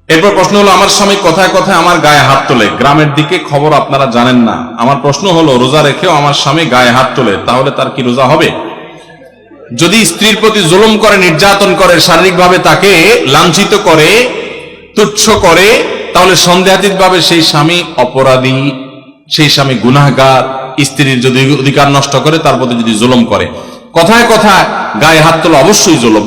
এরপর প্রশ্ন হলো, আমার স্বামী কথায় কথায় আমার গায়ে হাত তোলে, গ্রামের দিকে খবর আপনারা জানেন না। আমার প্রশ্ন হলো, রোজা রেখেও আমার স্বামী গায়ে হাত তোলে, তাহলে তার কি রোজা হবে? যদি স্ত্রীর প্রতি জুলুম করে, নির্যাতন করে, শারীরিকভাবে তাকে লাঞ্ছিত করে, তুচ্ছ করে, তাহলে সন্দেহাতীত ভাবে সেই স্বামী অপরাধী, সেই স্বামী গুনাহগার। স্ত্রীর যদি অধিকার নষ্ট করে, তার প্রতি যদি জুলুম করে, কথায় কথায় গায়ে হাত তোলা অবশ্যই জুলুম।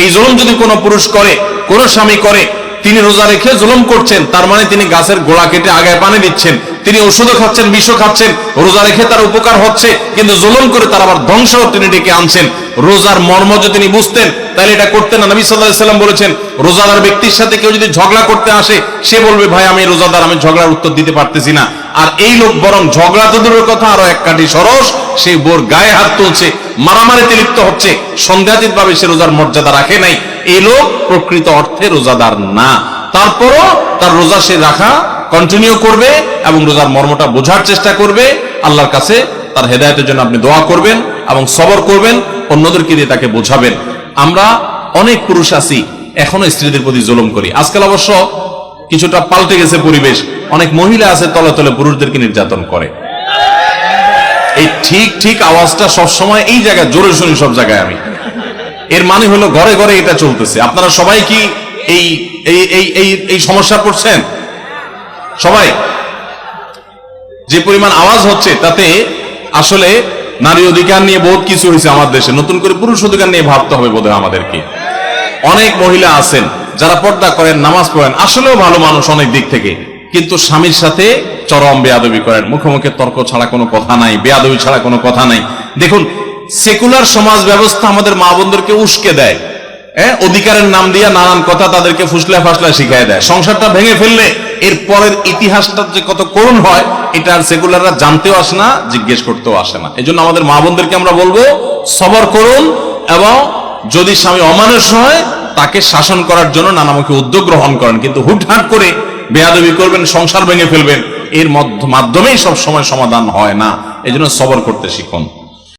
এই জুলুম যদি কোনো পুরুষ করে, কোন স্বামী করে, তিনি রোজা রেখে জুলুম করছেন, তার মানে তিনি গাছের গোড়া কেটে আগায় পানি দিচ্ছেন, তিনি ওষুধও খাচ্ছেন, বিষও খাচ্ছেন। রোজা রেখে তার উপকার হচ্ছে, কিন্তু জুলুম করে তার আবার ধ্বংস তিনি ডেকে আনছেন। রোজার মর্ম যদি তিনি বুঝতেন, তাহলে এটা করতেন না। নবী সাল্লাল্লাহু আলাইহি ওয়াসাল্লাম বলেছেন, রোজাদার ব্যক্তির সাথে কেউ যদি ঝগড়া করতে আসে, সে বলবে, ভাই আমি রোজাদার, আমি ঝগড়ার উত্তর দিতে পারতেছি না। আর এই লোক বরং ঝগড়া তো দূরের কথা, আরো এক কাঠি সরস, সে বোর গায়ে হাত তুলছে, মারামারিতে লিপ্ত হচ্ছে, সন্দেহাতীত ভাবে সে রোজার মর্যাদা রাখে নাই। এই লোক প্রকৃত অর্থে রোজাদার না। তারপরও তার রোজা সে রাখা কন্টিনিউ করবে এবং রোজার মর্মটা বোঝার চেষ্টা করবে। আল্লাহর কাছে তার হেদায়েতের জন্য আপনি দোয়া করবেন এবং সবর করবেন, অন্যদেরকে দিয়ে তাকে বোঝাবেন। আমরা অনেক পুরুষ আছি এখনো স্ত্রীদের প্রতি জুলুম করি। আজকাল অবশ্য কিছুটা পাল্টে গেছে পরিবেশ, অনেক মহিলা আছে তলে তলে পুরুষদেরকে নির্যাতন করে। এই ঠিক ঠিক আওয়াজটা সবসময় এই জায়গায় জোরে শুনি, সব জায়গায় আমি। এর মানে হলো ঘরে ঘরে এটা চলতেছে। আপনারা সবাই কি এই এই এই এই এই সমস্যা পড়ছেন? সবাই? যে পরিমাণ আওয়াজ হচ্ছে তাতে আসলে নারী অধিকার নিয়ে বহুত কিছু হয়েছে আমার দেশে, নতুন করে পুরুষ অধিকার নিয়ে ভাবতে হবে বোধহয় আমাদেরকে। অনেক মহিলা আছেন যারা পর্দা করেন, নামাজ পড়েন, আসলেও ভালো মানুষ অনেক দিক থেকে, কিন্তু স্বামীর সাথে চরম বেয়াদবি করেন। মুখে মুখে তর্ক ছাড়া কোনো কথা নাই, বেয়াদবি ছাড়া কোনো কথা নাই। দেখুন, সেকুলার সমাজ ব্যবস্থা আমাদের মা বোনদেরকে উস্কে দেয়, অধিকারের নাম দিয়ে নানান কথা তাদেরকে ফুসলা ফাসলা শিখায় দেয়। সংসারটা ভেঙে ফেললে এর পরের ইতিহাসটা যে কত করুণ হয়, এটা আর সেকুলাররা জানতেও আসে না, জিজ্ঞেস করতেও আসে না। এই জন্য আমাদের মা বোনদেরকে আমরা বলবো, সবর করুন এবং যদি স্বামী অমানুষ হয় তাকে শাসন করার জন্য নানামুখী উদ্যোগ গ্রহণ করেন, কিন্তু হুটহাট করে বেয়াদবি করবেন, সংসার ভেঙে ফেলবেন, এর মাধ্যমেই সব সময় সমাধান হয় না। এই জন্য সবর করতে শিখুন।